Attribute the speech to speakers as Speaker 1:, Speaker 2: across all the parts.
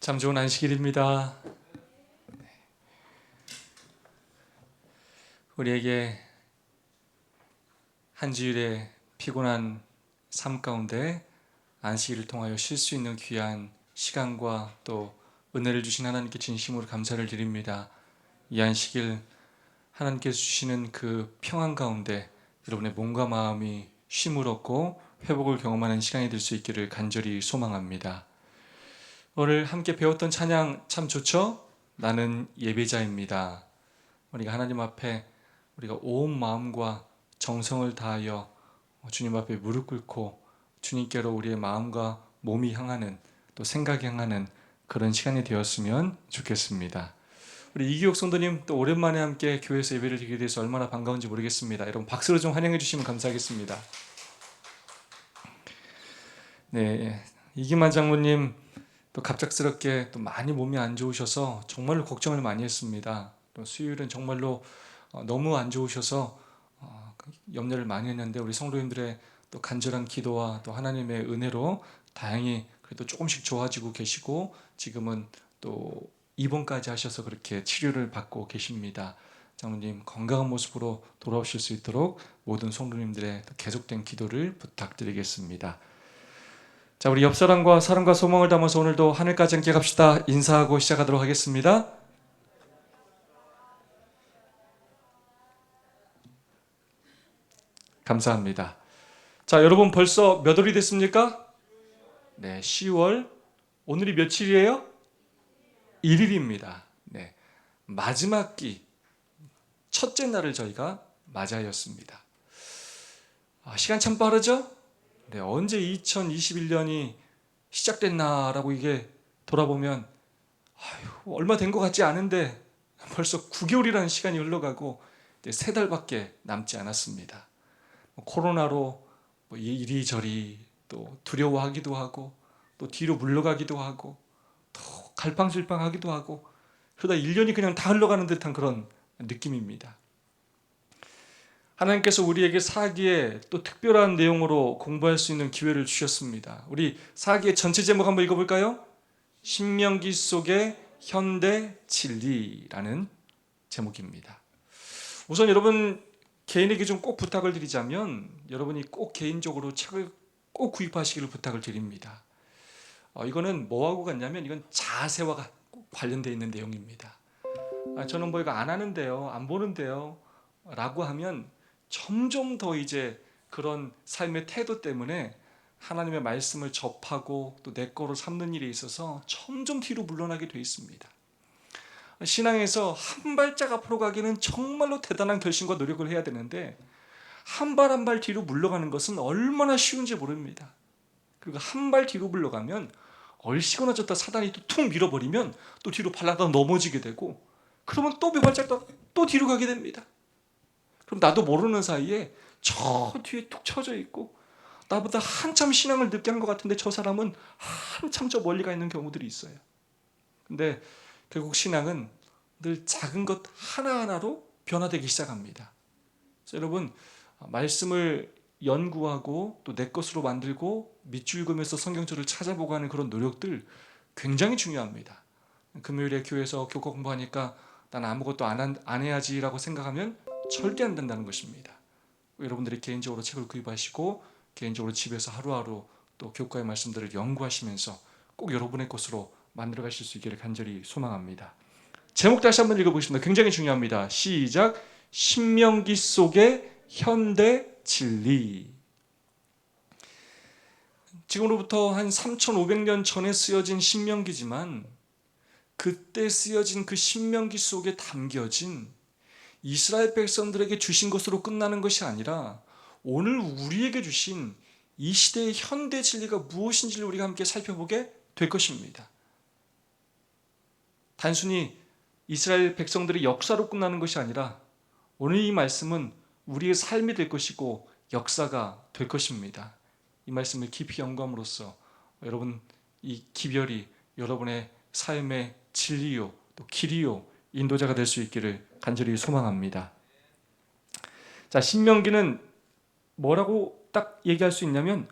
Speaker 1: 참 좋은 안식일입니다. 우리에게 한 주일의 피곤한 삶 가운데 안식일을 통하여 쉴 수 있는 귀한 시간과 또 은혜를 주신 하나님께 진심으로 감사를 드립니다. 이 안식일 하나님께서 주시는 그 평안 가운데 여러분의 몸과 마음이 쉼을 얻고 회복을 경험하는 시간이 될 수 있기를 간절히 소망합니다. 오늘 함께 배웠던 찬양 참 좋죠? 나는 예배자입니다. 우리가 하나님 앞에 우리가 온 마음과 정성을 다하여 주님 앞에 무릎 꿇고 주님께로 우리의 마음과 몸이 향하는 또 생각이 향하는 그런 시간이 되었으면 좋겠습니다. 우리 이기옥 성도님 또 오랜만에 함께 교회에서 예배를 드리게 돼서 얼마나 반가운지 모르겠습니다. 여러분 박수로 좀 환영해 주시면 감사하겠습니다. 네, 이기만 장로님 또 갑작스럽게 또 많이 몸이 안 좋으셔서 정말로 걱정을 많이 했습니다. 또 수요일은 정말로 너무 안 좋으셔서 염려를 많이 했는데 우리 성도님들의 또 간절한 기도와 또 하나님의 은혜로 다행히 그래도 조금씩 좋아지고 계시고 지금은 또 입원까지 하셔서 그렇게 치료를 받고 계십니다. 장로님 건강한 모습으로 돌아오실 수 있도록 모든 성도님들의 계속된 기도를 부탁드리겠습니다. 자, 우리 옆사람과 사랑과 소망을 담아서 오늘도 하늘까지 함께 갑시다. 인사하고 시작하도록 하겠습니다. 감사합니다. 자, 여러분 벌써 몇 월이 됐습니까? 네, 10월. 오늘이 며칠이에요? 1일입니다. 네, 마지막 기, 첫째 날을 저희가 맞이하였습니다. 시간 참 빠르죠? 네, 언제 2021년이 시작됐나라고 이게 돌아보면 얼마 된 것 같지 않은데 벌써 9개월이라는 시간이 흘러가고 이제 3달밖에 남지 않았습니다. 코로나로 이리저리 또 두려워하기도 하고 또 뒤로 물러가기도 하고 또 갈팡질팡하기도 하고 그러다 1년이 그냥 다 흘러가는 듯한 그런 느낌입니다. 하나님께서 우리에게 사기에 또 특별한 내용으로 공부할 수 있는 기회를 주셨습니다. 우리 사기의 전체 제목 한번 읽어볼까요? 신명기 속의 현대 진리라는 제목입니다. 우선 여러분 개인에게 좀 꼭 부탁을 드리자면 여러분이 꼭 개인적으로 책을 꼭 구입하시기를 부탁을 드립니다. 이거는 뭐하고 같냐면 이건 자세와 관련되어 있는 내용입니다. 저는 뭐 이거 안 하는데요, 안 보는데요 라고 하면 점점 더 이제 그런 삶의 태도 때문에 하나님의 말씀을 접하고 또 내 거로 삼는 일에 있어서 점점 뒤로 물러나게 돼 있습니다. 신앙에서 한 발짝 앞으로 가기는 정말로 대단한 결심과 노력을 해야 되는데 한 발 한 발 뒤로 물러가는 것은 얼마나 쉬운지 모릅니다. 그리고 한 발 뒤로 물러가면 얼씨구나졌다 사단이 또 툭 밀어버리면 또 뒤로 발라다 넘어지게 되고 그러면 또 몇 발짝 또 뒤로 가게 됩니다. 그럼 나도 모르는 사이에 저 뒤에 툭 쳐져 있고 나보다 한참 신앙을 늦게 한 것 같은데 저 사람은 한참 저 멀리 가 있는 경우들이 있어요. 근데 결국 신앙은 늘 작은 것 하나하나로 변화되기 시작합니다. 그래서 여러분 말씀을 연구하고 또 내 것으로 만들고 밑줄 그으면서 성경절을 찾아보고 하는 그런 노력들 굉장히 중요합니다. 금요일에 교회에서 교과 공부하니까 난 아무것도 안 해야지라고 생각하면 절대 안 된다는 것입니다. 여러분들이 개인적으로 책을 구입하시고 개인적으로 집에서 하루하루 또 교과의 말씀들을 연구하시면서 꼭 여러분의 것으로 만들어 가실 수 있기를 간절히 소망합니다. 제목 다시 한번 읽어보겠습니다. 굉장히 중요합니다. 시작. 신명기 속의 현대 진리. 지금으로부터 한 3,500년 전에 쓰여진 신명기지만 그때 쓰여진 그 신명기 속에 담겨진 이스라엘 백성들에게 주신 것으로 끝나는 것이 아니라 오늘 우리에게 주신 이 시대의 현대 진리가 무엇인지를 우리가 함께 살펴보게 될 것입니다. 단순히 이스라엘 백성들의 역사로 끝나는 것이 아니라 오늘 이 말씀은 우리의 삶이 될 것이고 역사가 될 것입니다. 이 말씀을 깊이 연구함으로써 여러분 이 기별이 여러분의 삶의 진리요 또 길이요 인도자가 될 수 있기를 간절히 소망합니다. 자, 신명기는 뭐라고 딱 얘기할 수 있냐면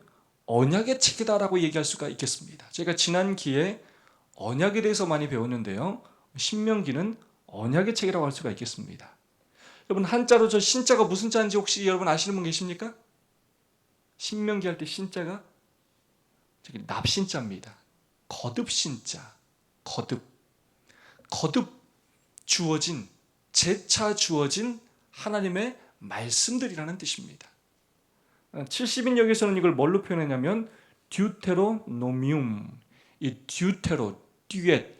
Speaker 1: 언약의 책이다라고 얘기할 수가 있겠습니다. 제가 지난 기회에 언약에 대해서 많이 배웠는데요. 신명기는 언약의 책이라고 할 수가 있겠습니다. 여러분, 한자로 저 신자가 무슨 자인지 혹시 여러분 아시는 분 계십니까? 신명기 할 때 신자가 저기 납신자입니다. 거듭신자. 거듭 주어진, 재차 주어진 하나님의 말씀들이라는 뜻입니다. 70인역에서는 이걸 뭘로 표현했냐면 듀테로노미움, 이 듀엣,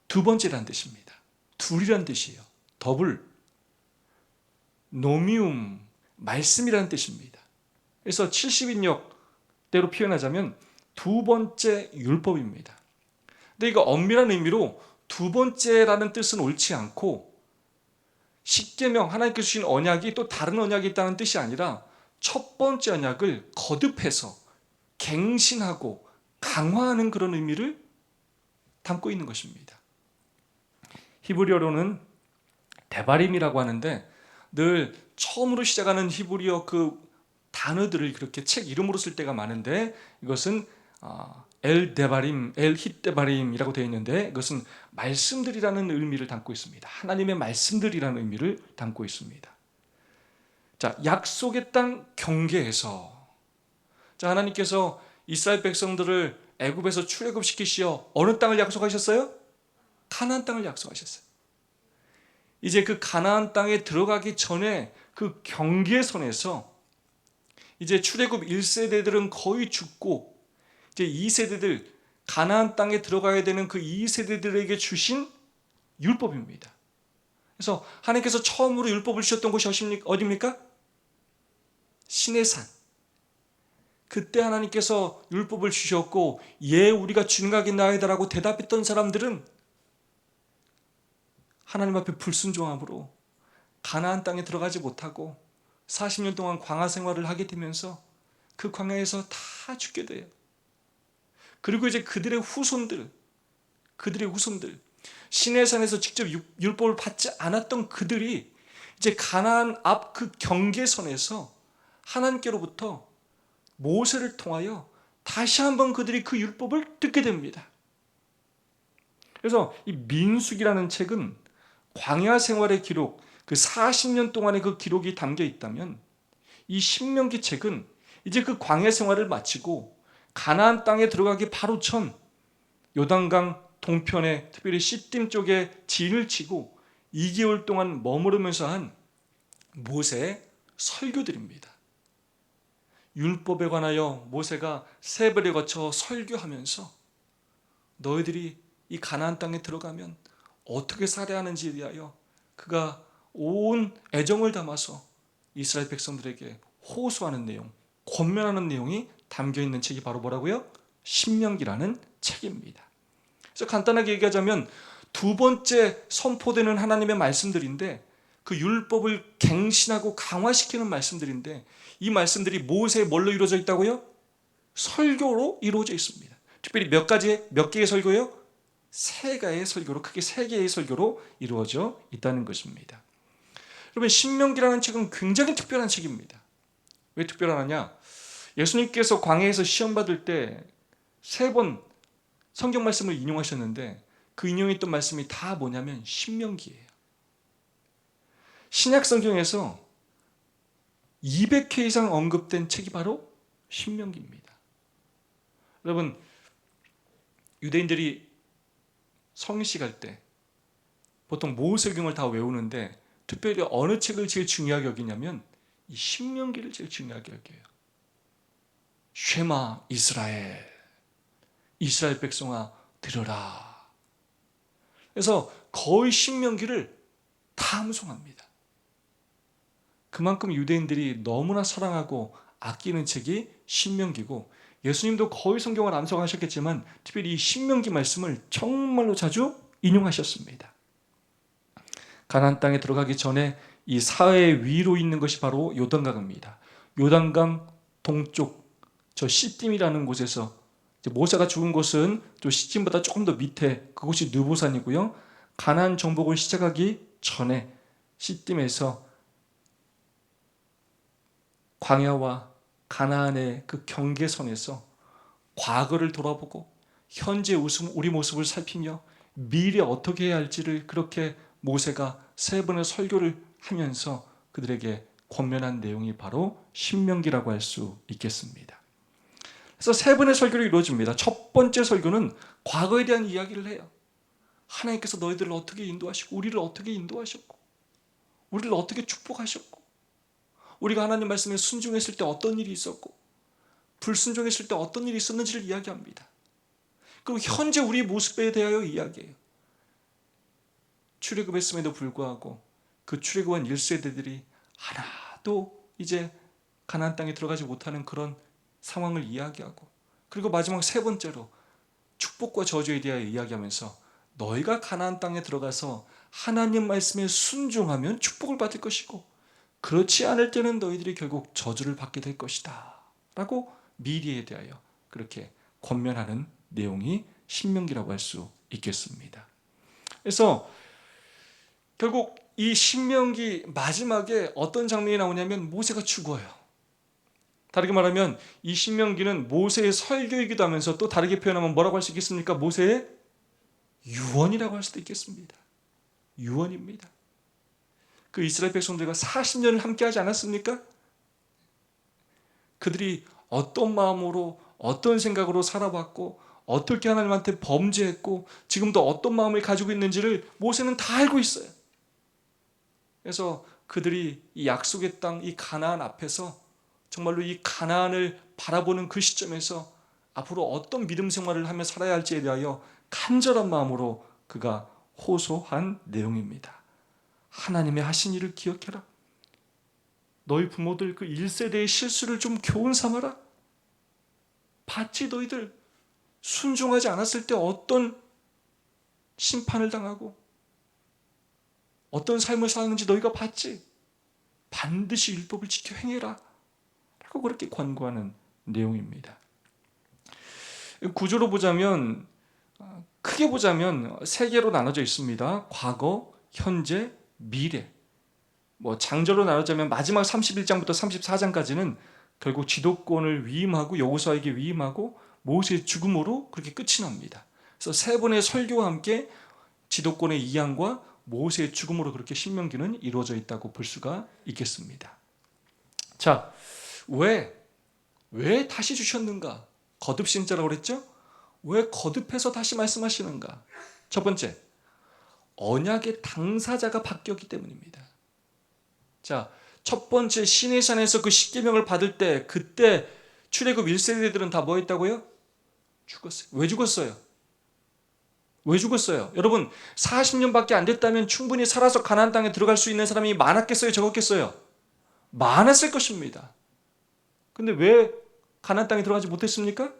Speaker 1: 두 번째라는 뜻입니다. 둘이라는 뜻이에요. 더블, 노미움, 말씀이라는 뜻입니다. 그래서 70인역대로 표현하자면 두 번째 율법입니다. 근데 이거 엄밀한 의미로 두 번째라는 뜻은 옳지 않고, 십계명, 하나님께서 주신 언약이 또 다른 언약이 있다는 뜻이 아니라 첫 번째 언약을 거듭해서 갱신하고 강화하는 그런 의미를 담고 있는 것입니다. 히브리어로는 데바림이라고 하는데, 늘 처음으로 시작하는 히브리어 그 단어들을 그렇게 책 이름으로 쓸 때가 많은데, 이것은 엘 데바림, 엘 hit데바림이라고 되어 있는데, 이것은 말씀들이라는 의미를 담고 있습니다. 하나님의 말씀들이라는 의미를 담고 있습니다. 자, 약속의 땅 경계에서, 자, 하나님께서 이스라엘 백성들을 애굽에서 출애굽시키시어 어느 땅을 약속하셨어요? 가나안 땅을 약속하셨어요. 이제 그 가나안 땅에 들어가기 전에 그 경계선에서 이제 출애굽 1세대들은 거의 죽고, 이제 2세대들, 가나안 땅에 들어가야 되는 그 2세대들에게 주신 율법입니다. 그래서 하나님께서 처음으로 율법을 주셨던 곳이 어디입니까? 시내산. 그때 하나님께서 율법을 주셨고, 예, 우리가 주님과겠나이다라고 대답했던 사람들은 하나님 앞에 불순종함으로 가나안 땅에 들어가지 못하고 40년 동안 광야 생활을 하게 되면서 그 광야에서 다 죽게 돼요. 그리고 이제 그들의 후손들, 시내산에서 직접 율법을 받지 않았던 그들이 이제 가나안 앞 그 경계선에서 하나님께로부터 모세를 통하여 다시 한번 그들이 그 율법을 듣게 됩니다. 그래서 이 민수기라는 책은 광야 생활의 기록, 그 40년 동안의 그 기록이 담겨 있다면, 이 신명기 책은 이제 그 광야 생활을 마치고 가나안 땅에 들어가기 바로 전 요단강 동편에, 특별히 시딤 쪽에 진을 치고 2개월 동안 머무르면서 한 모세의 설교들입니다. 율법에 관하여 모세가 세벌에 거쳐 설교하면서 너희들이 이 가나안 땅에 들어가면 어떻게 살아야 하는지에 대하여 그가 온 애정을 담아서 이스라엘 백성들에게 호소하는 내용, 권면하는 내용이 담겨있는 책이 바로 뭐라고요? 신명기라는 책입니다. 그래서 간단하게 얘기하자면 두 번째 선포되는 하나님의 말씀들인데, 그 율법을 갱신하고 강화시키는 말씀들인데, 이 말씀들이 모세의 뭘로 이루어져 있다고요? 설교로 이루어져 있습니다. 특별히 몇 개의 설교요? 세 개의 설교로, 크게 세 개의 설교로 이루어져 있다는 것입니다. 여러분, 신명기라는 책은 굉장히 특별한 책입니다. 왜 특별하냐? 예수님께서 광야에서 시험 받을 때 3번 성경 말씀을 인용하셨는데, 그 인용했던 말씀이 다 뭐냐면 신명기예요. 신약 성경에서 200회 이상 언급된 책이 바로 신명기입니다. 여러분, 유대인들이 성식 할 때 보통 모세경을 다 외우는데, 특별히 어느 책을 제일 중요하게 여기냐면 이 신명기를 제일 중요하게 여겨요. 쉐마 이스라엘, 이스라엘 백성아 들으라. 그래서 거의 신명기를 다 암송합니다. 그만큼 유대인들이 너무나 사랑하고 아끼는 책이 신명기고, 예수님도 거의 성경을 암송하셨겠지만 특별히 이 신명기 말씀을 정말로 자주 인용하셨습니다. 가나안 땅에 들어가기 전에 이 사해 위로 있는 것이 바로 요단강입니다. 요단강 동쪽 저 시딤이라는 곳에서, 모세가 죽은 곳은 또 시딤보다 조금 더 밑에, 그곳이 느보산이고요. 가나안 정복을 시작하기 전에 시딤에서 광야와 가나안의 그 경계선에서 과거를 돌아보고 현재 우리 모습을 살피며 미래 어떻게 해야 할지를 그렇게 모세가 3번의 설교를 하면서 그들에게 권면한 내용이 바로 신명기라고 할 수 있겠습니다. 그래서 3번의 설교를 이루어집니다. 첫 번째 설교는 과거에 대한 이야기를 해요. 하나님께서 너희들을 어떻게 인도하시고 우리를 어떻게 인도하셨고 우리를 어떻게 축복하셨고 우리가 하나님 말씀에 순종했을 때 어떤 일이 있었고 불순종했을 때 어떤 일이 있었는지를 이야기합니다. 그리고 현재 우리 모습에 대하여 이야기해요. 출애굽했음에도 불구하고 그 출애굽한 1세대들이 하나도 이제 가나안 땅에 들어가지 못하는 그런 상황을 이야기하고, 그리고 마지막 3번째로 축복과 저주에 대하여 이야기하면서 너희가 가나안 땅에 들어가서 하나님 말씀에 순종하면 축복을 받을 것이고 그렇지 않을 때는 너희들이 결국 저주를 받게 될 것이다 라고 미래에 대하여 그렇게 권면하는 내용이 신명기라고 할 수 있겠습니다. 그래서 결국 이 신명기 마지막에 어떤 장면이 나오냐면 모세가 죽어요. 다르게 말하면 이 신명기는 모세의 설교이기도 하면서 또 다르게 표현하면 뭐라고 할 수 있겠습니까? 모세의 유언이라고 할 수도 있겠습니다. 유언입니다. 그 이스라엘 백성들과 40년을 함께하지 않았습니까? 그들이 어떤 마음으로 어떤 생각으로 살아왔고 어떻게 하나님한테 범죄했고 지금도 어떤 마음을 가지고 있는지를 모세는 다 알고 있어요. 그래서 그들이 이 약속의 땅, 이 가나안 앞에서 정말로 이 가나안을 바라보는 그 시점에서 앞으로 어떤 믿음 생활을 하며 살아야 할지에 대하여 간절한 마음으로 그가 호소한 내용입니다. 하나님의 하신 일을 기억해라. 너희 부모들 그 1세대의 실수를 좀 교훈 삼아라. 봤지 너희들 순종하지 않았을 때 어떤 심판을 당하고 어떤 삶을 사는지 너희가 봤지. 반드시 율법을 지켜 행해라 라고 그렇게 권고하는 내용입니다. 구조로 보자면 크게 보자면 3개로 나눠져 있습니다. 과거, 현재, 미래. 장절로 나누자면 마지막 31장부터 34장까지는 결국 지도권을 위임하고 여호수아에게 위임하고 모세의 죽음으로 그렇게 끝이 납니다. 그래서 3번의 설교와 함께 지도권의 이양과 모세의 죽음으로 그렇게 신명기는 이루어져 있다고 볼 수가 있겠습니다. 자, 왜 다시 주셨는가? 거듭신자라고 그랬죠? 왜 거듭해서 다시 말씀하시는가? 첫 번째, 언약의 당사자가 바뀌었기 때문입니다. 자, 첫 번째 시내산에서 그 십계명을 받을 때 그때 출애굽 1세대들은 다 뭐 했다고요? 죽었어요. 왜 죽었어요? 왜 죽었어요? 여러분 40년밖에 안 됐다면 충분히 살아서 가나안 땅에 들어갈 수 있는 사람이 많았겠어요? 적었겠어요? 많았을 것입니다. 근데 왜 가나안 땅에 들어가지 못했습니까?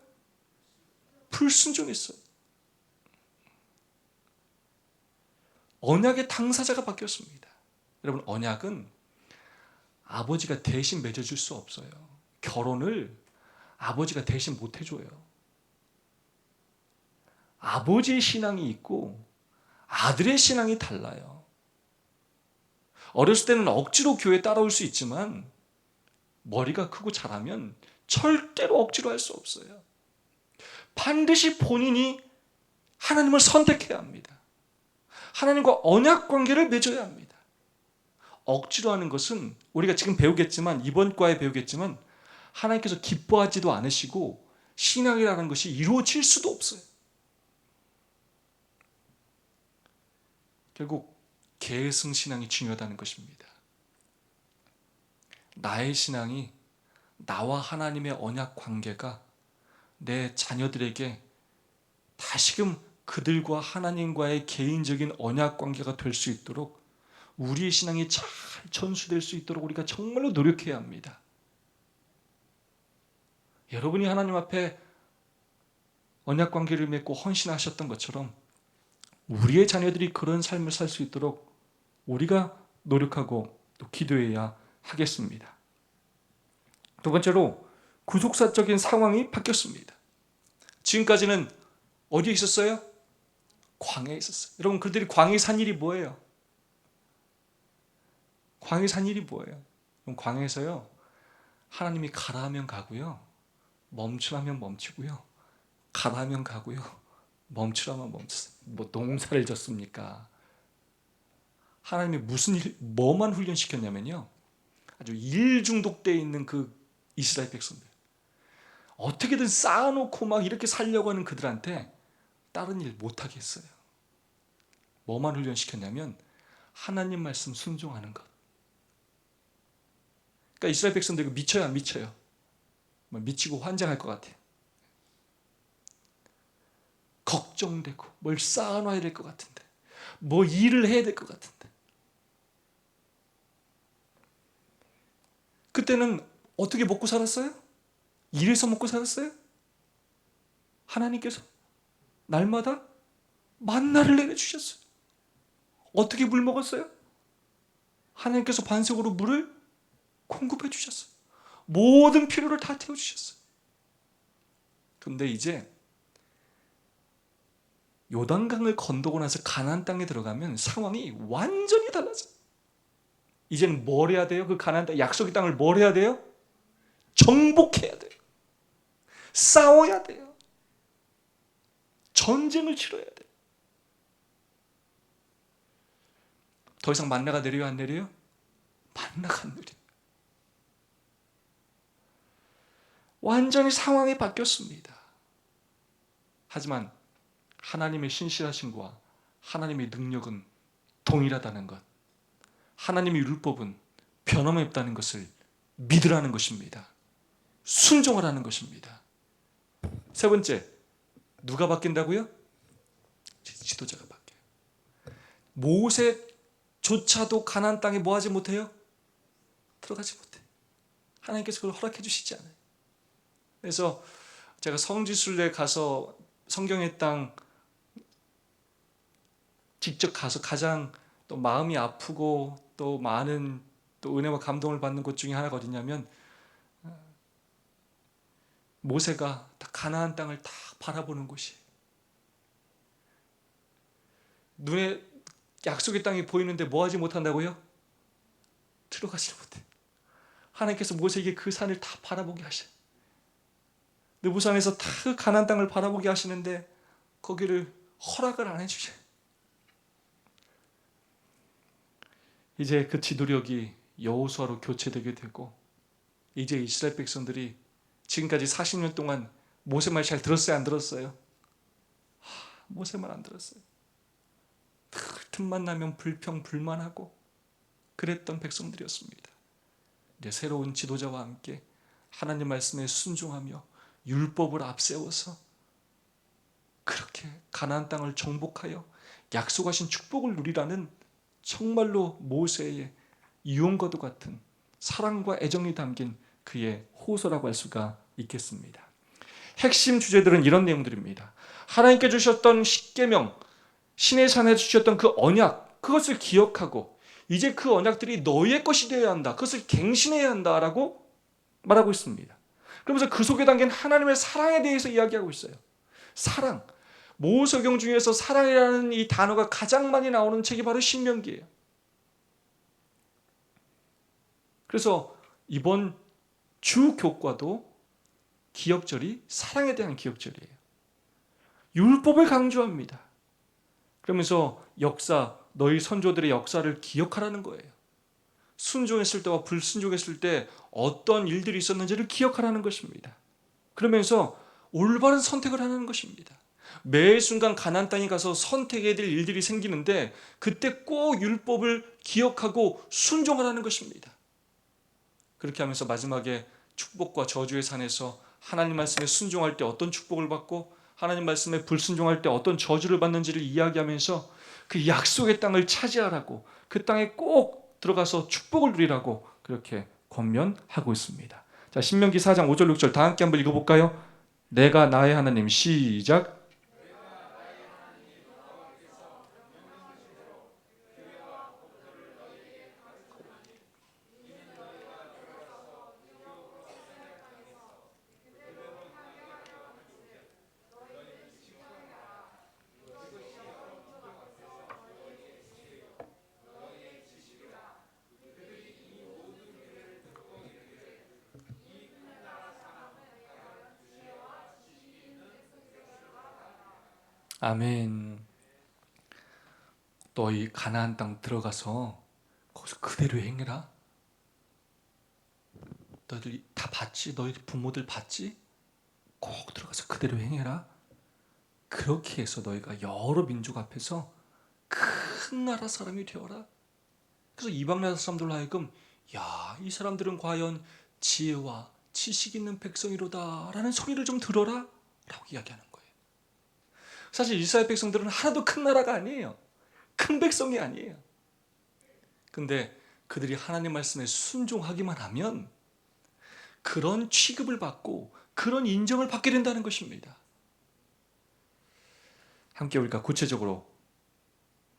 Speaker 1: 불순종했어요. 언약의 당사자가 바뀌었습니다. 여러분 언약은 아버지가 대신 맺어줄 수 없어요. 결혼을 아버지가 대신 못 해줘요. 아버지의 신앙이 있고 아들의 신앙이 달라요. 어렸을 때는 억지로 교회 따라올 수 있지만 머리가 크고 자라면 절대로 억지로 할 수 없어요. 반드시 본인이 하나님을 선택해야 합니다. 하나님과 언약 관계를 맺어야 합니다. 억지로 하는 것은 우리가 지금 배우겠지만 이번 과에 배우겠지만 하나님께서 기뻐하지도 않으시고 신앙이라는 것이 이루어질 수도 없어요. 결국 계승신앙이 중요하다는 것입니다. 나의 신앙이 나와 하나님의 언약 관계가 내 자녀들에게 다시금 그들과 하나님과의 개인적인 언약 관계가 될 수 있도록 우리의 신앙이 잘 전수될 수 있도록 우리가 정말로 노력해야 합니다. 여러분이 하나님 앞에 언약 관계를 맺고 헌신하셨던 것처럼 우리의 자녀들이 그런 삶을 살 수 있도록 우리가 노력하고 또 기도해야 하겠습니다. 두 번째로 구속사적인 상황이 바뀌었습니다. 지금까지는 어디에 있었어요? 광야에 있었어요. 여러분 그들이 광야에 산 일이 뭐예요? 광야에 산 일이 뭐예요? 광야에서요 하나님이 가라 하면 가고요 멈추라면 멈추고요 가라면 가고요, 멈추라면 멈추세요. 뭐 농사를 졌습니까? 하나님이 뭐만 훈련시켰냐면요, 아주 일 중독되어 있는 그 이스라엘 백성들, 어떻게든 쌓아놓고 막 이렇게 살려고 하는 그들한테 다른 일 못하게 했어요. 뭐만 훈련시켰냐면 하나님 말씀 순종하는 것. 그러니까 이스라엘 백성들 이거 미쳐요, 안 미쳐요? 미치고 환장할 것 같아요. 걱정되고 뭘 쌓아놔야 될 것 같은데, 뭐 일을 해야 될 것 같은데. 그때는 어떻게 먹고 살았어요? 일해서 먹고 살았어요? 하나님께서 날마다 만나를 내려주셨어요. 어떻게 물 먹었어요? 하나님께서 반석으로 물을 공급해 주셨어요. 모든 필요를 다 태워주셨어요. 근데 이제 요단강을 건너고 나서 가나안 땅에 들어가면 상황이 완전히 달라져요. 이제는 뭘 해야 돼요? 그 가나안 땅, 약속의 땅을 뭘 해야 돼요? 정복해야 돼요. 싸워야 돼요. 전쟁을 치러야 돼요. 더 이상 만나가 내려요, 안 내려요? 만나가 안 내려요. 완전히 상황이 바뀌었습니다. 하지만 하나님의 신실하심과 하나님의 능력은 동일하다는 것, 하나님의 율법은 변함이 없다는 것을 믿으라는 것입니다. 순종하라는 것입니다. 세 번째, 누가 바뀐다고요? 지도자가 바뀌어요. 모세조차도 가나안 땅에 뭐 하지 못해요? 들어가지 못해. 하나님께서 그걸 허락해 주시지 않아요. 그래서 제가 성지순례 가서 성경의 땅 직접 가서 가장 또 마음이 아프고 또 많은 또 은혜와 감동을 받는 곳 중에 하나가 어디냐면, 모세가 다 가나안 땅을 다 바라보는 곳이에요. 눈에 약속의 땅이 보이는데 뭐 하지 못한다고요? 들어가지 못해. 하나님께서 모세에게 그 산을 다 바라보게 하셔요. 느부산에서 다 가나안 땅을 바라보게 하시는데 거기를 허락을 안 해주셔요. 이제 그 지도력이 여호수아로 교체되게 되고, 이제 이스라엘 백성들이 지금까지 40년 동안 모세 말 잘 들었어요, 안 들었어요? 모세 말 안 들었어요. 틈만 나면 불평불만하고 그랬던 백성들이었습니다. 이제 새로운 지도자와 함께 하나님 말씀에 순종하며 율법을 앞세워서 그렇게 가나안 땅을 정복하여 약속하신 축복을 누리라는, 정말로 모세의 유언과도 같은 사랑과 애정이 담긴 그의 호소라고 할 수가 있겠습니다. 핵심 주제들은 이런 내용들입니다. 하나님께 주셨던 십계명, 신의 산에 주셨던 그 언약, 그것을 기억하고 이제 그 언약들이 너희의 것이 되어야 한다, 그것을 갱신해야 한다라고 말하고 있습니다. 그러면서 그 속에 담긴 하나님의 사랑에 대해서 이야기하고 있어요. 사랑, 모세경 중에서 사랑이라는 이 단어가 가장 많이 나오는 책이 바로 신명기예요. 그래서 이번 주 교과도 기억절이 사랑에 대한 기억절이에요. 율법을 강조합니다. 그러면서 역사, 너희 선조들의 역사를 기억하라는 거예요. 순종했을 때와 불순종했을 때 어떤 일들이 있었는지를 기억하라는 것입니다. 그러면서 올바른 선택을 하는 것입니다. 매 순간 가나안 땅에 가서 선택해야 될 일들이 생기는데 그때 꼭 율법을 기억하고 순종하라는 것입니다. 그렇게 하면서 마지막에 축복과 저주의 산에서 하나님 말씀에 순종할 때 어떤 축복을 받고 하나님 말씀에 불순종할 때 어떤 저주를 받는지를 이야기하면서 그 약속의 땅을 차지하라고, 그 땅에 꼭 들어가서 축복을 누리라고 그렇게 권면하고 있습니다. 자, 신명기 4장 5절 6절 다 함께 한번 읽어볼까요? 내가 나의 하나님, 시작. 아멘. 너희 가나안 땅 들어가서 거기서 그대로 행해라. 너희들 다 봤지? 너희 부모들 봤지? 꼭 들어가서 그대로 행해라. 그렇게 해서 너희가 여러 민족 앞에서 큰 나라 사람이 되어라. 그래서 이방 나라 사람들로 하여금 야, 이 사람들은 과연 지혜와 지식 있는 백성이로다 라는 소리를 좀 들어라 라고 이야기하는 거예요. 사실 이스라엘 백성들은 하나도 큰 나라가 아니에요. 큰 백성이 아니에요. 근데 그들이 하나님 말씀에 순종하기만 하면 그런 취급을 받고 그런 인정을 받게 된다는 것입니다. 함께 우리가 구체적으로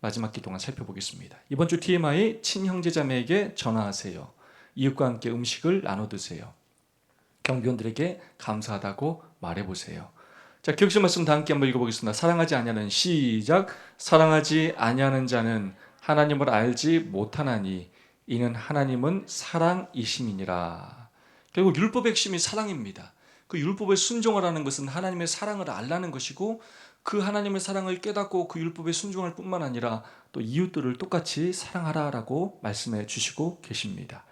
Speaker 1: 마지막 기도만 살펴보겠습니다. 이번 주 TMI 친형제자매에게 전화하세요. 이웃과 함께 음식을 나눠 드세요. 경비원들에게 감사하다고 말해보세요. 자, 기억실 말씀 다 함께 한번 읽어보겠습니다. 사랑하지 아니하는 시작. 사랑하지 아니하는 자는 하나님을 알지 못하나니 이는 하나님은 사랑이심이니라. 결국 율법의 핵심이 사랑입니다. 그 율법에 순종하라는 것은 하나님의 사랑을 알라는 것이고 그 하나님의 사랑을 깨닫고 그 율법에 순종할 뿐만 아니라 또 이웃들을 똑같이 사랑하라라고 말씀해 주시고 계십니다.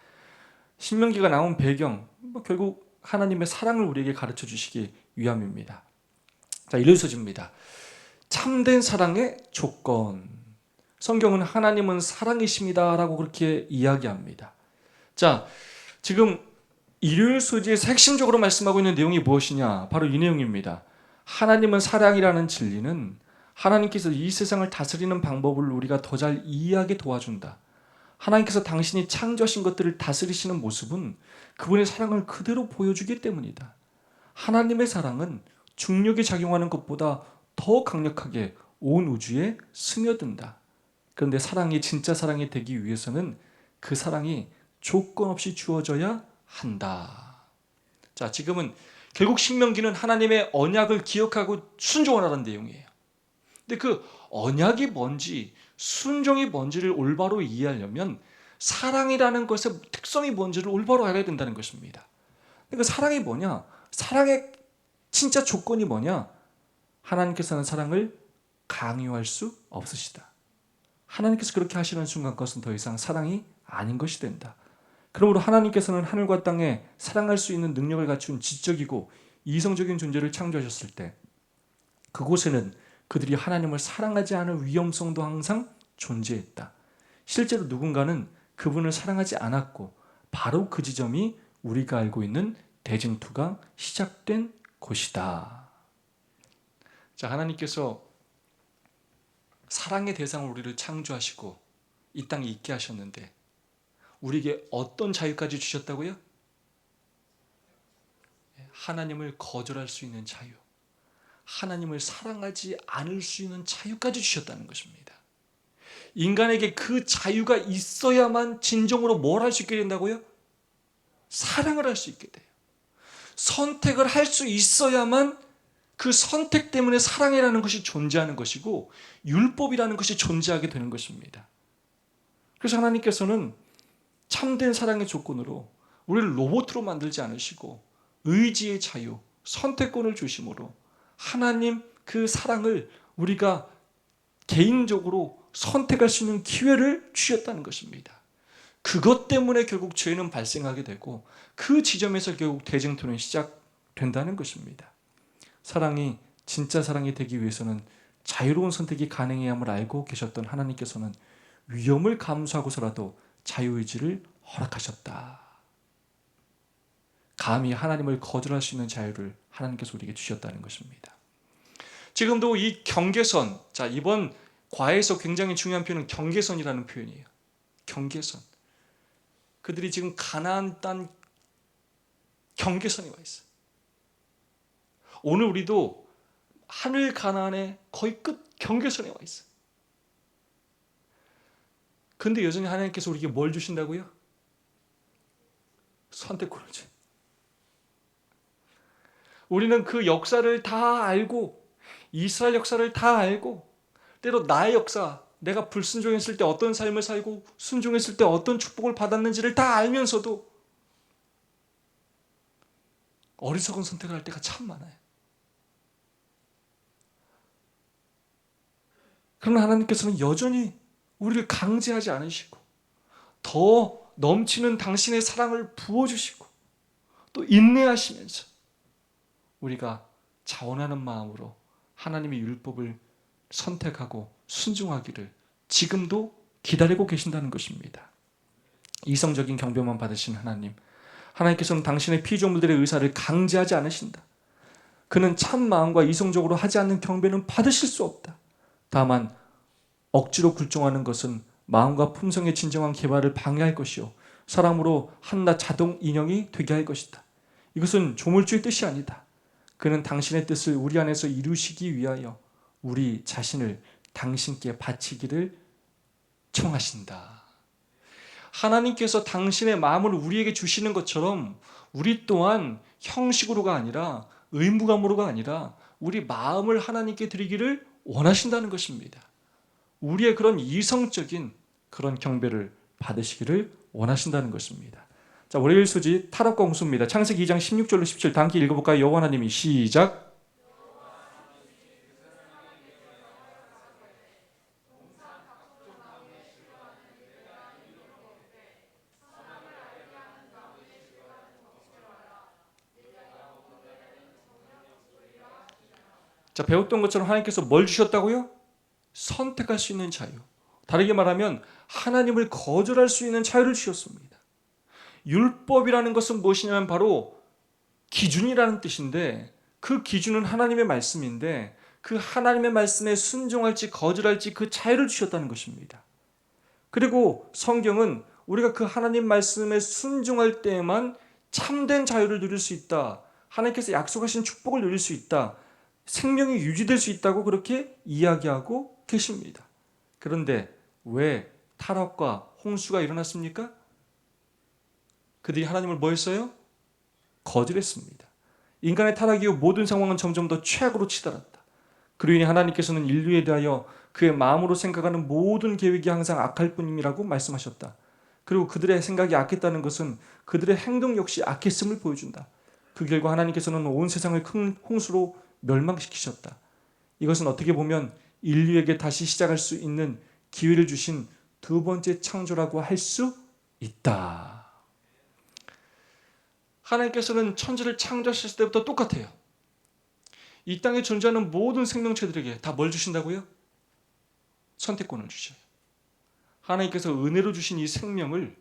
Speaker 1: 신명기가 나온 배경, 결국 하나님의 사랑을 우리에게 가르쳐 주시기 위함입니다. 자, 이르서집니다. 참된 사랑의 조건. 성경은 하나님은 사랑이십니다라고 그렇게 이야기합니다. 자, 지금 일요일 소지에서 핵심적으로 말씀하고 있는 내용이 무엇이냐? 바로 이 내용입니다. 하나님은 사랑이라는 진리는 하나님께서 이 세상을 다스리는 방법을 우리가 더 잘 이해하게 도와준다. 하나님께서 당신이 창조하신 것들을 다스리시는 모습은 그분의 사랑을 그대로 보여주기 때문이다. 하나님의 사랑은 중력이 작용하는 것보다 더 강력하게 온 우주에 스며든다. 그런데 사랑이 진짜 사랑이 되기 위해서는 그 사랑이 조건 없이 주어져야 한다. 자, 지금은 결국 신명기는 하나님의 언약을 기억하고 순종하라는 내용이에요. 근데 그 언약이 뭔지, 순종이 뭔지를 올바로 이해하려면 사랑이라는 것의 특성이 뭔지를 올바로 알아야 된다는 것입니다. 그 사랑이 뭐냐? 사랑의 진짜 조건이 뭐냐? 하나님께서는 사랑을 강요할 수 없으시다. 하나님께서 그렇게 하시는 순간 그것은 더 이상 사랑이 아닌 것이 된다. 그러므로 하나님께서는 하늘과 땅에 사랑할 수 있는 능력을 갖춘 지적이고 이성적인 존재를 창조하셨을 때 그곳에는 그들이 하나님을 사랑하지 않을 위험성도 항상 존재했다. 실제로 누군가는 그분을 사랑하지 않았고 바로 그 지점이 우리가 알고 있는 대쟁투가 시작된 곳이다. 자, 하나님께서 사랑의 대상으로 우리를 창조하시고 이 땅에 있게 하셨는데 우리에게 어떤 자유까지 주셨다고요? 하나님을 거절할 수 있는 자유, 하나님을 사랑하지 않을 수 있는 자유까지 주셨다는 것입니다. 인간에게 그 자유가 있어야만 진정으로 뭘 할 수 있게 된다고요? 사랑을 할 수 있게 돼요. 선택을 할 수 있어야만 그 선택 때문에 사랑이라는 것이 존재하는 것이고 율법이라는 것이 존재하게 되는 것입니다. 그래서 하나님께서는 참된 사랑의 조건으로 우리를 로봇으로 만들지 않으시고 의지의 자유, 선택권을 주심으로 하나님 그 사랑을 우리가 개인적으로 선택할 수 있는 기회를 주셨다는 것입니다. 그것 때문에 결국 죄는 발생하게 되고 그 지점에서 결국 대쟁투는 시작된다는 것입니다. 사랑이 진짜 사랑이 되기 위해서는 자유로운 선택이 가능해야 함을 알고 계셨던 하나님께서는 위험을 감수하고서라도 자유의지를 허락하셨다. 감히 하나님을 거절할 수 있는 자유를 하나님께서 우리에게 주셨다는 것입니다. 지금도 이 경계선, 자, 이번 과에서 굉장히 중요한 표현은 경계선이라는 표현이에요. 경계선. 그들이 지금 가나안 땅 경계선에 와 있어요. 오늘 우리도 하늘 가나안의 거의 끝 경계선에 와 있어요. 근데 여전히 하나님께서 우리에게 뭘 주신다고요? 선택권을 줘요. 우리는 그 역사를 다 알고 이스라엘 역사를 다 알고 때로 나의 역사, 내가 불순종했을 때 어떤 삶을 살고 순종했을 때 어떤 축복을 받았는지를 다 알면서도 어리석은 선택을 할 때가 참 많아요. 그러나 하나님께서는 여전히 우리를 강제하지 않으시고 더 넘치는 당신의 사랑을 부어주시고 또 인내하시면서 우리가 자원하는 마음으로 하나님의 율법을 선택하고 순종하기를 지금도 기다리고 계신다는 것입니다. 이성적인 경배만 받으신 하나님, 하나님께서는 당신의 피조물들의 의사를 강제하지 않으신다. 그는 참 마음과 이성적으로 하지 않는 경배는 받으실 수 없다. 다만 억지로 굴종하는 것은 마음과 품성의 진정한 개발을 방해할 것이요 사람으로 한낱 자동 인형이 되게 할 것이다. 이것은 조물주의 뜻이 아니다. 그는 당신의 뜻을 우리 안에서 이루시기 위하여 우리 자신을 당신께 바치기를 청하신다. 하나님께서 당신의 마음을 우리에게 주시는 것처럼 우리 또한 형식으로가 아니라 의무감으로가 아니라 우리 마음을 하나님께 드리기를 원하신다는 것입니다. 우리의 그런 이성적인 그런 경배를 받으시기를 원하신다는 것입니다. 자, 월요일 소지 타락과 홍수입니다. 창세기 2장 16절로 17절 다 함께 읽어볼까요? 여호와 하나님이 시작. 자, 배웠던 것처럼 하나님께서 뭘 주셨다고요? 선택할 수 있는 자유. 다르게 말하면 하나님을 거절할 수 있는 자유를 주셨습니다. 율법이라는 것은 무엇이냐면 바로 기준이라는 뜻인데 그 기준은 하나님의 말씀인데 그 하나님의 말씀에 순종할지 거절할지 그 자유를 주셨다는 것입니다. 그리고 성경은 우리가 그 하나님 말씀에 순종할 때에만 참된 자유를 누릴 수 있다. 하나님께서 약속하신 축복을 누릴 수 있다. 생명이 유지될 수 있다고 그렇게 이야기하고 계십니다. 그런데 왜 타락과 홍수가 일어났습니까? 그들이 하나님을 뭐 했어요? 거절했습니다. 인간의 타락 이후 모든 상황은 점점 더 최악으로 치달았다. 그로 인해 하나님께서는 인류에 대하여 그의 마음으로 생각하는 모든 계획이 항상 악할 뿐임이라고 말씀하셨다. 그리고 그들의 생각이 악했다는 것은 그들의 행동 역시 악했음을 보여준다. 그 결과 하나님께서는 온 세상을 큰 홍수로 멸망시키셨다. 이것은 어떻게 보면 인류에게 다시 시작할 수 있는 기회를 주신 두 번째 창조라고 할 수 있다. 하나님께서는 천지를 창조하셨을 때부터 똑같아요. 이 땅에 존재하는 모든 생명체들에게 다 뭘 주신다고요? 선택권을 주셔요. 하나님께서 은혜로 주신 이 생명을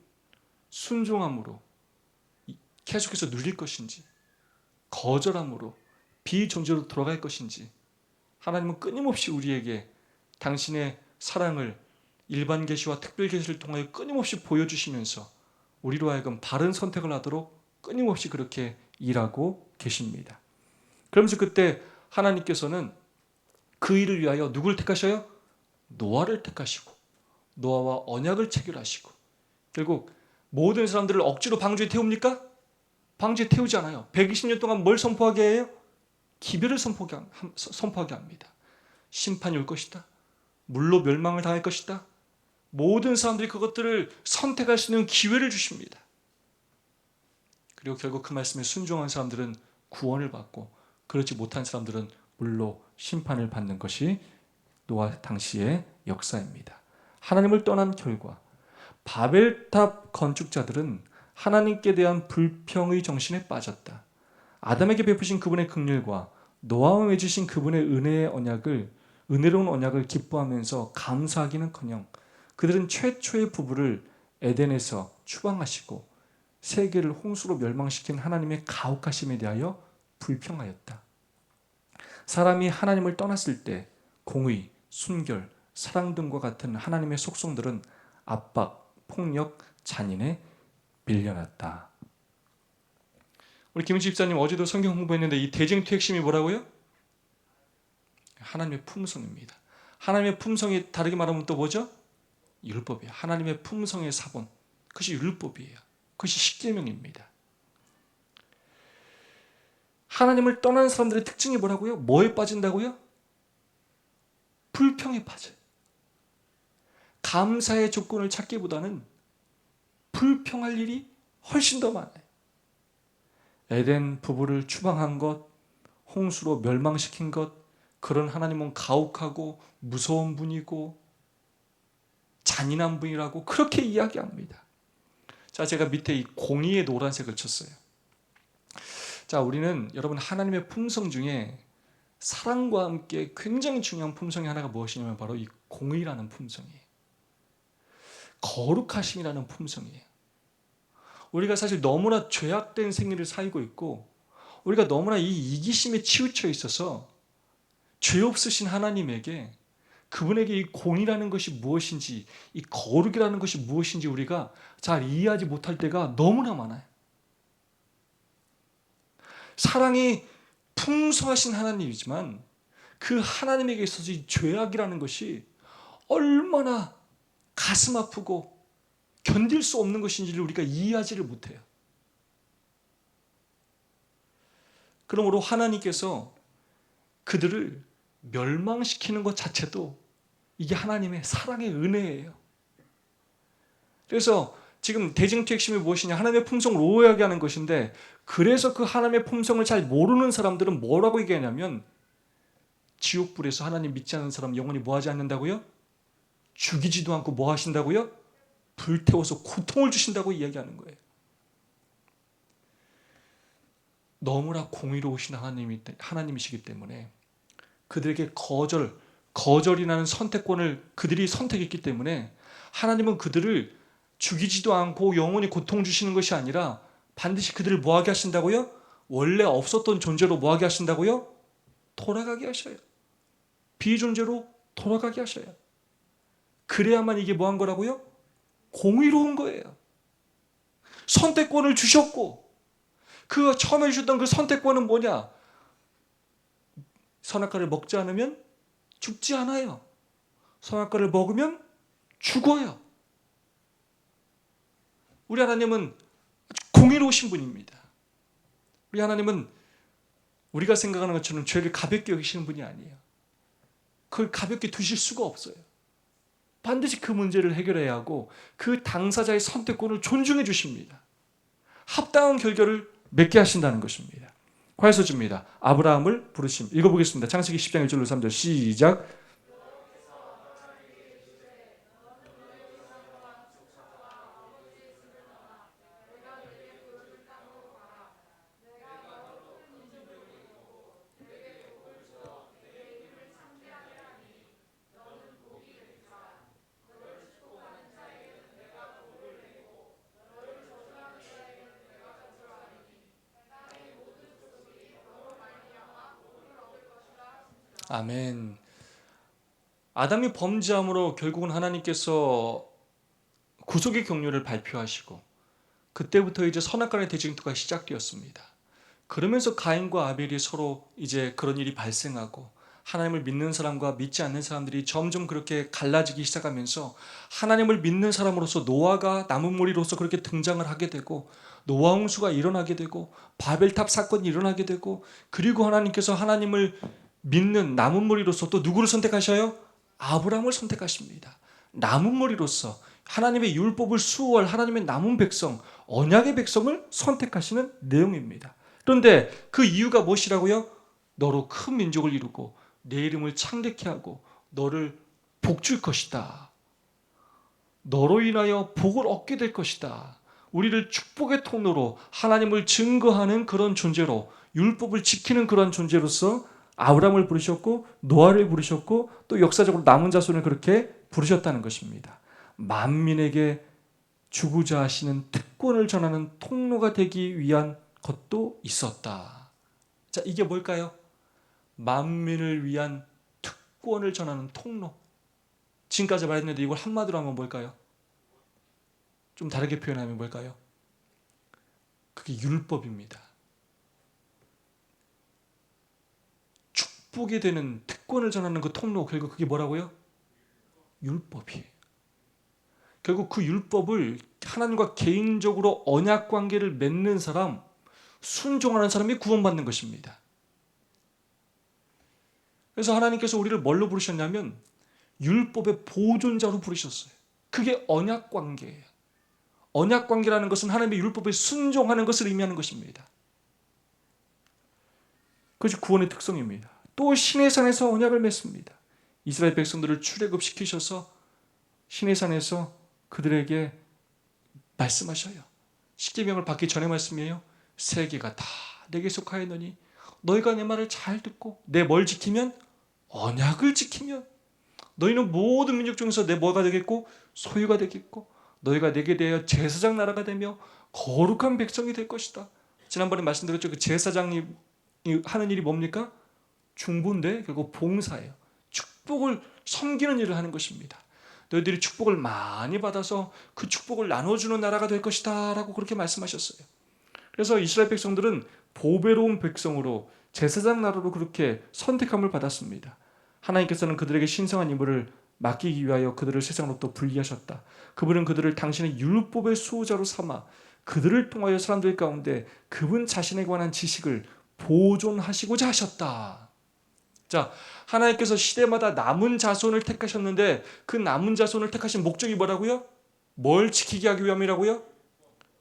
Speaker 1: 순종함으로 계속해서 누릴 것인지 거절함으로 비존재로 돌아갈 것인지 하나님은 끊임없이 우리에게 당신의 사랑을 일반 계시와 특별 계시를 통하여 끊임없이 보여주시면서 우리로 하여금 바른 선택을 하도록 끊임없이 그렇게 일하고 계십니다. 그러면서 그때 하나님께서는 그 일을 위하여 누구를 택하셔요? 노아를 택하시고 노아와 언약을 체결하시고 결국 모든 사람들을 억지로 방주에 태웁니까? 방주에 태우지 않아요. 120년 동안 뭘 선포하게 해요? 기별을 선포하게 합니다. 심판이 올 것이다. 물로 멸망을 당할 것이다. 모든 사람들이 그것들을 선택할 수 있는 기회를 주십니다. 그리고 결국 그 말씀에 순종한 사람들은 구원을 받고 그렇지 못한 사람들은 물로 심판을 받는 것이 노아 당시의 역사입니다. 하나님을 떠난 결과 바벨탑 건축자들은 하나님께 대한 불평의 정신에 빠졌다. 아담에게 베푸신 그분의 긍휼과 노아와 맺으신 그분의 은혜로운 언약을 기뻐하면서 감사하기는커녕 그들은 최초의 부부를 에덴에서 추방하시고 세계를 홍수로 멸망시킨 하나님의 가혹하심에 대하여 불평하였다. 사람이 하나님을 떠났을 때 공의, 순결, 사랑 등과 같은 하나님의 속성들은 압박, 폭력, 잔인에 밀려났다. 우리 김은지 집사님 어제도 성경 공부했는데 이 대쟁투 핵심이 뭐라고요? 하나님의 품성입니다. 하나님의 품성이 다르게 말하면 또 뭐죠? 율법이에요. 하나님의 품성의 사본. 그것이 율법이에요. 그것이 십계명입니다. 하나님을 떠난 사람들의 특징이 뭐라고요? 뭐에 빠진다고요? 불평에 빠져요. 감사의 조건을 찾기보다는 불평할 일이 훨씬 더 많아요. 에덴 부부를 추방한 것, 홍수로 멸망시킨 것, 그런 하나님은 가혹하고 무서운 분이고 잔인한 분이라고 그렇게 이야기합니다. 자, 제가 밑에 이 공의의 노란색을 쳤어요. 자, 우리는 여러분 하나님의 품성 중에 사랑과 함께 굉장히 중요한 품성이 하나가 무엇이냐면 바로 이 공의라는 품성이에요. 거룩하심이라는 품성이에요. 우리가 사실 너무나 죄악된 생일을 살고 있고 우리가 너무나 이 이기심에 치우쳐 있어서 죄 없으신 하나님에게 그분에게 이 공의라는 것이 무엇인지 이 거룩이라는 것이 무엇인지 우리가 잘 이해하지 못할 때가 너무나 많아요. 사랑이 풍성하신 하나님이지만 그 하나님에게 있어서 이 죄악이라는 것이 얼마나 가슴 아프고 견딜 수 없는 것인지를 우리가 이해하지를 못해요. 그러므로 하나님께서 그들을 멸망시키는 것 자체도 이게 하나님의 사랑의 은혜예요. 그래서 지금 대징투의 핵심이 무엇이냐? 하나님의 품성을 오해하게 하는 것인데, 그래서 그 하나님의 품성을 잘 모르는 사람들은 뭐라고 얘기하냐면 지옥불에서 하나님 믿지 않는 사람 영원히 뭐하지 않는다고요? 죽이지도 않고 뭐 하신다고요? 불태워서 고통을 주신다고 이야기하는 거예요. 너무나 공의로우신 하나님이시기 때문에 그들에게 거절이라는 선택권을 그들이 선택했기 때문에 하나님은 그들을 죽이지도 않고 영원히 고통 주시는 것이 아니라 반드시 그들을 뭐하게 하신다고요? 원래 없었던 존재로 뭐하게 하신다고요? 돌아가게 하셔요. 비존재로 돌아가게 하셔요. 그래야만 이게 뭐한 거라고요? 공의로운 거예요. 선택권을 주셨고 그 처음에 주셨던 그 선택권은 뭐냐? 선악과를 먹지 않으면 죽지 않아요. 선악과를 먹으면 죽어요. 우리 하나님은 아주 공의로우신 분입니다. 우리 하나님은 우리가 생각하는 것처럼 죄를 가볍게 여기시는 분이 아니에요. 그걸 가볍게 두실 수가 없어요. 반드시 그 문제를 해결해야 하고 그 당사자의 선택권을 존중해 주십니다. 합당한 결결을 맺게 하신다는 것입니다. 과에서줍니다. 아브라함을 부르심. 읽어보겠습니다. 창세기 10장 1절로 3절 시작. 아멘. 아담이 범죄함으로 결국은 하나님께서 구속의 경륜을 발표하시고 그때부터 이제 선악간의 대징투가 시작되었습니다. 그러면서 가인과 아벨이 서로 이제 그런 일이 발생하고 하나님을 믿는 사람과 믿지 않는 사람들이 점점 그렇게 갈라지기 시작하면서 하나님을 믿는 사람으로서 노아가 나무머리로서 그렇게 등장을 하게 되고 노아 홍수가 일어나게 되고 바벨탑 사건이 일어나게 되고 그리고 하나님께서 하나님을 믿는 나무머리로서 또 누구를 선택하셔요? 아브라함을 선택하십니다. 나무머리로서 하나님의 율법을 수호할 하나님의 남은 백성, 언약의 백성을 선택하시는 내용입니다. 그런데 그 이유가 무엇이라고요? 너로 큰 민족을 이루고 내 이름을 창대케 하고 너를 복줄 것이다. 너로 인하여 복을 얻게 될 것이다. 우리를 축복의 통로로 하나님을 증거하는 그런 존재로 율법을 지키는 그런 존재로서 아브라함을 부르셨고 노아를 부르셨고 또 역사적으로 남은 자손을 그렇게 부르셨다는 것입니다. 만민에게 주고자 하시는 특권을 전하는 통로가 되기 위한 것도 있었다. 자, 이게 뭘까요? 만민을 위한 특권을 전하는 통로. 지금까지 말했는데 이걸 한마디로 하면 뭘까요? 좀 다르게 표현하면 뭘까요? 그게 율법입니다. 축복이 되는 특권을 전하는 그 통로, 결국 그게 뭐라고요? 율법이에요. 결국 그 율법을 하나님과 개인적으로 언약 관계를 맺는 사람, 순종하는 사람이 구원받는 것입니다. 그래서 하나님께서 우리를 뭘로 부르셨냐면 율법의 보존자로 부르셨어요. 그게 언약 관계예요. 언약 관계라는 것은 하나님의 율법에 순종하는 것을 의미하는 것입니다. 그것이 구원의 특성입니다. 또 시내산에서 언약을 맺습니다. 이스라엘 백성들을 출애굽시키셔서 시내산에서 그들에게 말씀하셔요. 십계명을 받기 전에 말씀이에요. 세계가 다 내게 속하였느니 너희가 내 말을 잘 듣고 내 뭘 지키면, 언약을 지키면 너희는 모든 민족 중에서 내 뭐가 되겠고 소유가 되겠고 너희가 내게 대하여 제사장 나라가 되며 거룩한 백성이 될 것이다. 지난번에 말씀드렸죠. 그 제사장이 하는 일이 뭡니까? 중보인데 결국 봉사예요. 축복을 섬기는 일을 하는 것입니다. 너희들이 축복을 많이 받아서 그 축복을 나눠주는 나라가 될 것이다 라고 그렇게 말씀하셨어요. 그래서 이스라엘 백성들은 보배로운 백성으로 제사장 나라로 그렇게 선택함을 받았습니다. 하나님께서는 그들에게 신성한 임무를 맡기기 위하여 그들을 세상으로부터 분리하셨다. 그분은 그들을 당신의 율법의 수호자로 삼아 그들을 통하여 사람들 가운데 그분 자신에 관한 지식을 보존하시고자 하셨다. 자, 하나님께서 시대마다 남은 자손을 택하셨는데 그 남은 자손을 택하신 목적이 뭐라고요? 뭘 지키게 하기 위함이라고요?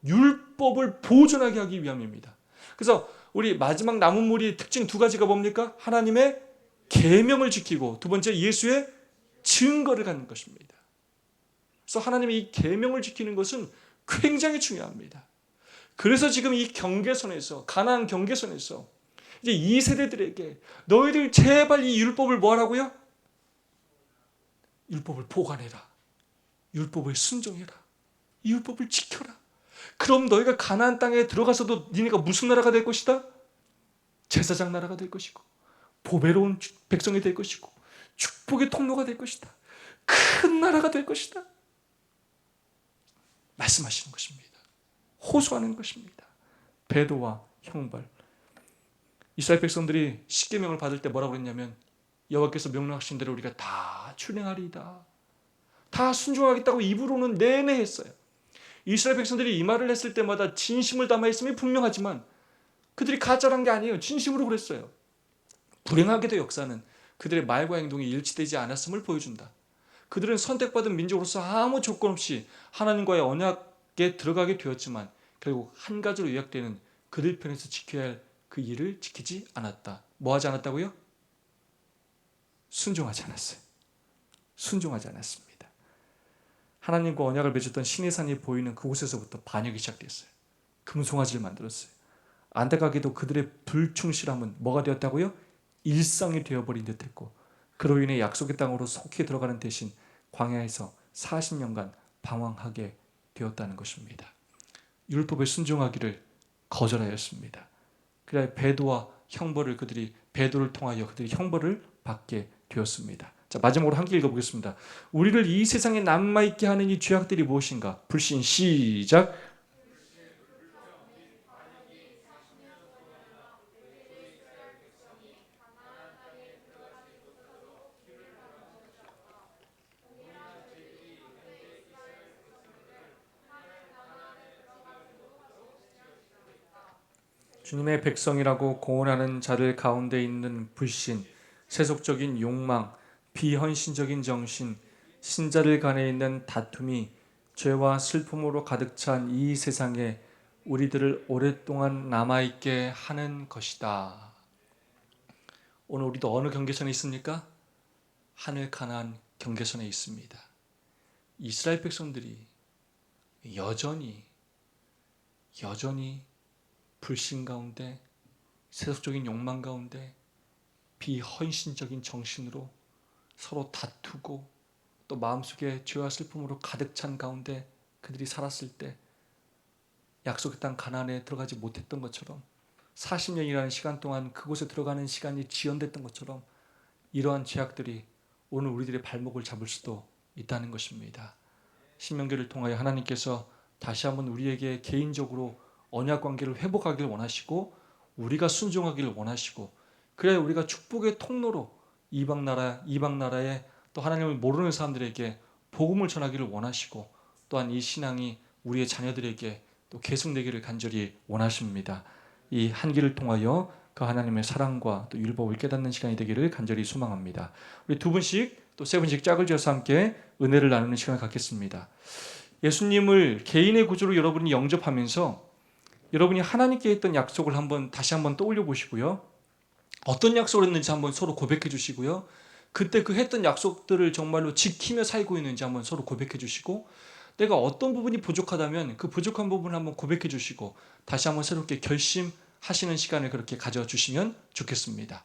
Speaker 1: 율법을 보존하게 하기 위함입니다. 그래서 우리 마지막 남은 무리의 특징 두 가지가 뭡니까? 하나님의 계명을 지키고 두 번째 예수의 증거를 갖는 것입니다. 그래서 하나님의 이 계명을 지키는 것은 굉장히 중요합니다. 그래서 지금 이 경계선에서, 가나안 경계선에서 이제 이 세대들에게 너희들 제발 이 율법을 뭐 하라고요? 율법을 보관해라. 율법을 순종해라. 이 율법을 지켜라. 그럼 너희가 가나안 땅에 들어가서도 니네가 무슨 나라가 될 것이다? 제사장 나라가 될 것이고 보배로운 백성이 될 것이고 축복의 통로가 될 것이다. 큰 나라가 될 것이다. 말씀하시는 것입니다. 호소하는 것입니다. 배도와 형벌. 이스라엘 백성들이 십계명을 받을 때 뭐라고 그랬냐면 여호와께서 명령하신 대로 우리가 다 준행하리이다. 다 순종하겠다고 입으로는 내내 했어요. 이스라엘 백성들이 이 말을 했을 때마다 진심을 담아 했음이 분명하지만 그들이 가짜란 게 아니에요. 진심으로 그랬어요. 불행하게도 역사는 그들의 말과 행동이 일치되지 않았음을 보여준다. 그들은 선택받은 민족으로서 아무 조건 없이 하나님과의 언약에 들어가게 되었지만 결국 한 가지로 요약되는 그들 편에서 지켜야 할 그 일을 지키지 않았다. 뭐 하지 않았다고요? 순종하지 않았어요. 순종하지 않았습니다. 하나님과 언약을 맺었던 시내산이 보이는 그곳에서부터 반역이 시작됐어요. 금송아지를 만들었어요. 안타깝게도 그들의 불충실함은 뭐가 되었다고요? 일상이 되어버린 듯했고 그로 인해 약속의 땅으로 속히 들어가는 대신 광야에서 40년간 방황하게 되었다는 것입니다. 율법에 순종하기를 거절하였습니다. 그래야 배도와 형벌을 배도를 통하여 그들이 형벌을 받게 되었습니다. 자, 마지막으로 함께 읽어보겠습니다. 우리를 이 세상에 남아있게 하는 이 죄악들이 무엇인가? 불신. 시작. 주님의 백성이라고 고언하는 자들 가운데 있는 불신, 세속적인 욕망, 비헌신적인 정신, 신자들 간에 있는 다툼이 죄와 슬픔으로 가득 찬 이 세상에 우리들을 오랫동안 남아있게 하는 것이다. 오늘 우리도 어느 경계선에 있습니까? 하늘 가나안 경계선에 있습니다. 이스라엘 백성들이 여전히 불신 가운데, 세속적인 욕망 가운데 비헌신적인 정신으로 서로 다투고 또 마음속에 죄와 슬픔으로 가득 찬 가운데 그들이 살았을 때 약속의 땅 가나안에 들어가지 못했던 것처럼 40년이라는 시간 동안 그곳에 들어가는 시간이 지연됐던 것처럼 이러한 죄악들이 오늘 우리들의 발목을 잡을 수도 있다는 것입니다. 신명기를 통하여 하나님께서 다시 한번 우리에게 개인적으로 언약 관계를 회복하기를 원하시고 우리가 순종하기를 원하시고 그래야 우리가 축복의 통로로 이방 나라에 또 하나님을 모르는 사람들에게 복음을 전하기를 원하시고 또한 이 신앙이 우리의 자녀들에게 또 계속되기를 간절히 원하십니다. 이 한기를 통하여 그 하나님의 사랑과 또 율법을 깨닫는 시간이 되기를 간절히 소망합니다. 우리 두 분씩 또 세 분씩 짝을 지어서 함께 은혜를 나누는 시간을 갖겠습니다. 예수님을 개인의 구주로 여러분이 영접하면서 여러분이 하나님께 했던 약속을 다시 한번 떠올려 보시고요. 어떤 약속을 했는지 한번 서로 고백해 주시고요. 그때 그 했던 약속들을 정말로 지키며 살고 있는지 한번 서로 고백해 주시고, 내가 어떤 부분이 부족하다면 그 부족한 부분을 한번 고백해 주시고 다시 한번 새롭게 결심하시는 시간을 그렇게 가져주시면 좋겠습니다.